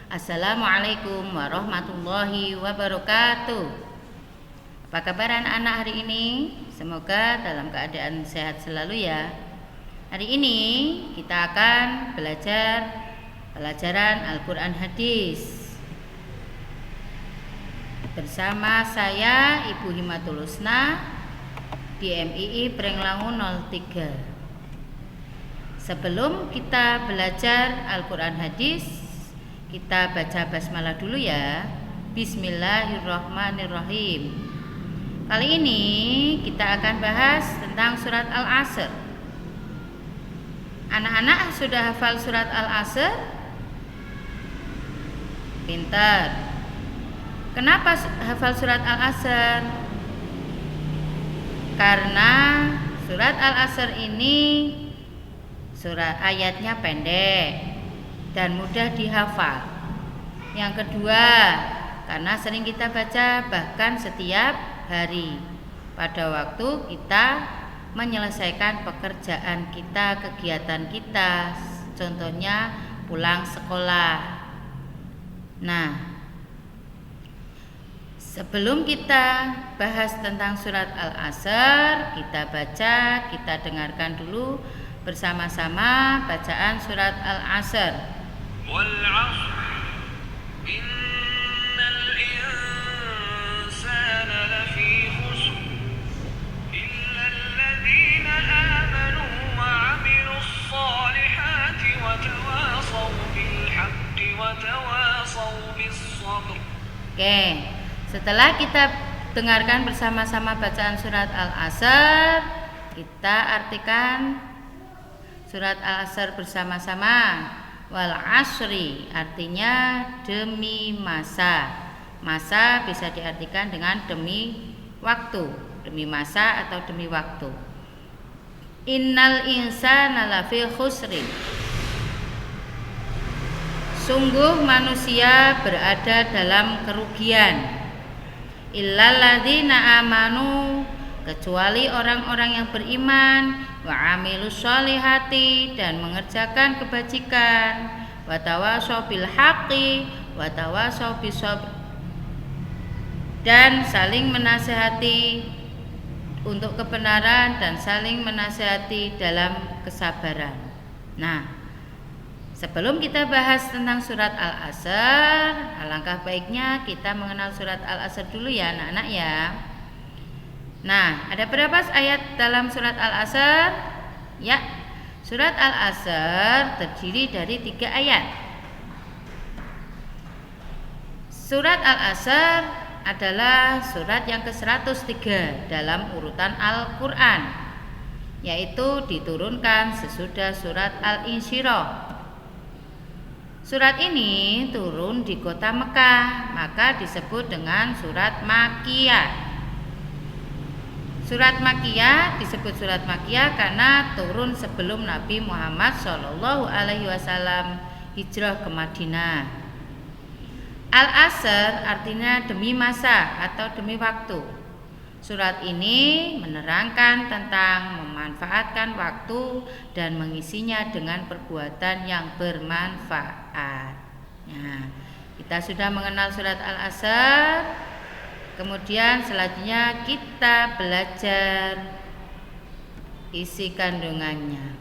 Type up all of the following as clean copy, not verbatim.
Assalamualaikum warahmatullahi wabarakatuh. Apa kabar anak-anak hari ini? Semoga dalam keadaan sehat selalu ya. Hari ini kita akan belajar pelajaran Al-Quran Hadis bersama saya Ibu Himatul Husna di MII Prenglangun 03. Sebelum kita belajar Al-Quran Hadis, kita baca basmalah dulu ya. Bismillahirrahmanirrahim. Kali ini kita akan bahas tentang surat Al-Asr. Anak-anak sudah hafal surat Al-Asr? Pintar. Kenapa hafal surat Al-Asr? Karena surat Al-Asr ini surat ayatnya pendek dan mudah dihafal. Yang kedua, karena sering kita baca bahkan setiap hari pada waktu kita menyelesaikan pekerjaan kita, kegiatan kita, contohnya pulang sekolah. Nah, sebelum kita bahas tentang surat Al-Asr, kita baca, kita dengarkan dulu bersama-sama bacaan surat Al-Asr. والعصر إن الإنسان لفي خسر إلا الذين آمنوا وعملوا الصالحات وتواصوا بالحق وتواصوا بالصبر. Oke, setelah kita dengarkan bersama-sama bacaan surat Al-Asr, kita artikan surat Al-Asr bersama-sama. Wal asri artinya demi masa. Masa bisa diartikan dengan demi waktu, demi masa atau demi waktu. Innal insana lafi khusri. Sungguh manusia berada dalam kerugian. Illal ladzina amanu, kecuali orang-orang yang beriman, wa amilus sholihati, dan mengerjakan kebajikan, wa tawasau bil haqqi wa tawasau bis sabr, dan saling menasihati untuk kebenaran dan saling menasihati dalam kesabaran. Nah, sebelum kita bahas tentang surat Al-Asr, alangkah baiknya kita mengenal surat Al-Asr dulu ya anak-anak ya. Nah, ada berapa ayat dalam surat Al-Asr? Ya, surat Al-Asr terdiri dari 3 ayat. Surat Al-Asr adalah surat yang ke-103 dalam urutan Al-Quran, yaitu diturunkan sesudah surat Al-Insyirah. Surat ini turun di kota Mekah, maka disebut dengan surat Makkiyah. Surat Makkiyah disebut surat Makkiyah karena turun sebelum Nabi Muhammad SAW hijrah ke Madinah. Al-Asr artinya demi masa atau demi waktu. Surat ini menerangkan tentang memanfaatkan waktu dan mengisinya dengan perbuatan yang bermanfaat. Nah, kita sudah mengenal surat Al-Asr. Kemudian selanjutnya kita belajar isi kandungannya.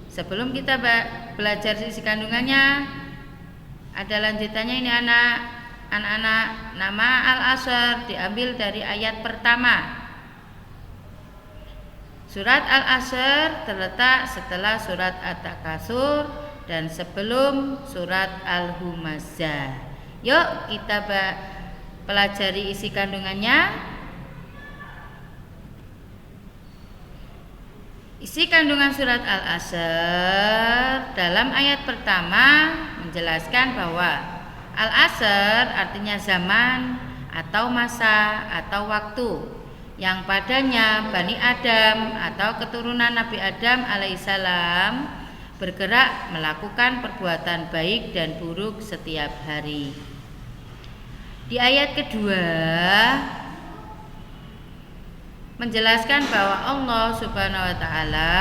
Sebelum kita belajar isi kandungannya, ada lanjutannya ini anak-anak. Nama Al-Asr diambil dari ayat pertama. Surat Al-Asr terletak setelah surat At-Takatsur dan sebelum surat Al-Humazah. Yuk kita pelajari isi kandungannya. Isi kandungan surat Al-Asr dalam ayat pertama menjelaskan bahwa Al-Asr artinya zaman atau masa atau waktu yang padanya Bani Adam atau keturunan Nabi Adam alaihissalam bergerak melakukan perbuatan baik dan buruk setiap hari. Di ayat kedua menjelaskan bahwa Allah Subhanahu wa taala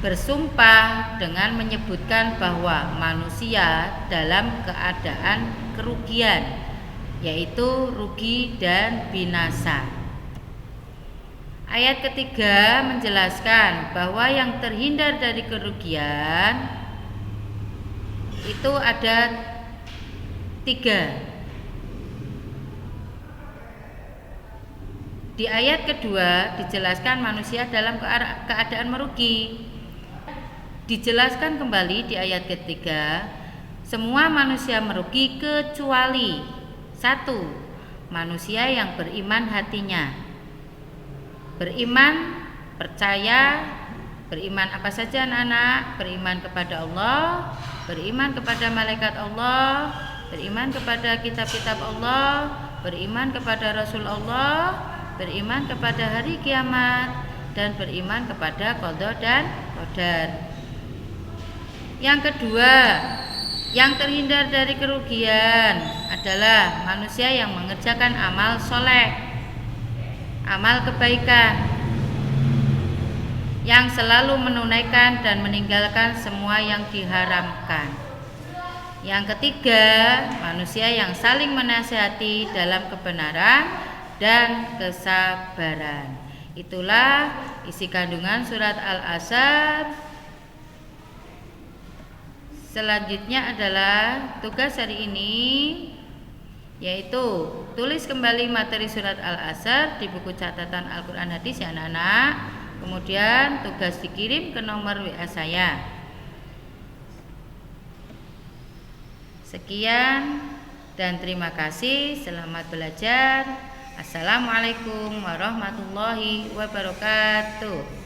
bersumpah dengan menyebutkan bahwa manusia dalam keadaan kerugian, yaitu rugi dan binasa. Ayat ketiga menjelaskan bahwa yang terhindar dari kerugian itu ada 3. Di ayat kedua dijelaskan manusia dalam keadaan merugi. Dijelaskan kembali di ayat ketiga, semua manusia merugi kecuali 1. Manusia yang beriman hatinya. Beriman, percaya, beriman apa saja anak-anak? Beriman kepada Allah, beriman kepada malaikat Allah, beriman kepada kitab-kitab Allah, beriman kepada Rasul Allah, beriman kepada hari kiamat, dan beriman kepada qada dan qadar. Yang kedua, yang terhindar dari kerugian adalah manusia yang mengerjakan amal soleh, amal kebaikan, yang selalu menunaikan dan meninggalkan semua yang diharamkan. Yang ketiga, manusia yang saling menasihati dalam kebenaran dan kesabaran. Itulah isi kandungan surat Al-Asr. Selanjutnya adalah tugas hari ini, yaitu tulis kembali materi surat Al-Asr di buku catatan Al-Quran Hadis ya anak-anak. Kemudian tugas dikirim ke nomor WA saya. Sekian dan terima kasih. Selamat belajar. Assalamualaikum warahmatullahi wabarakatuh.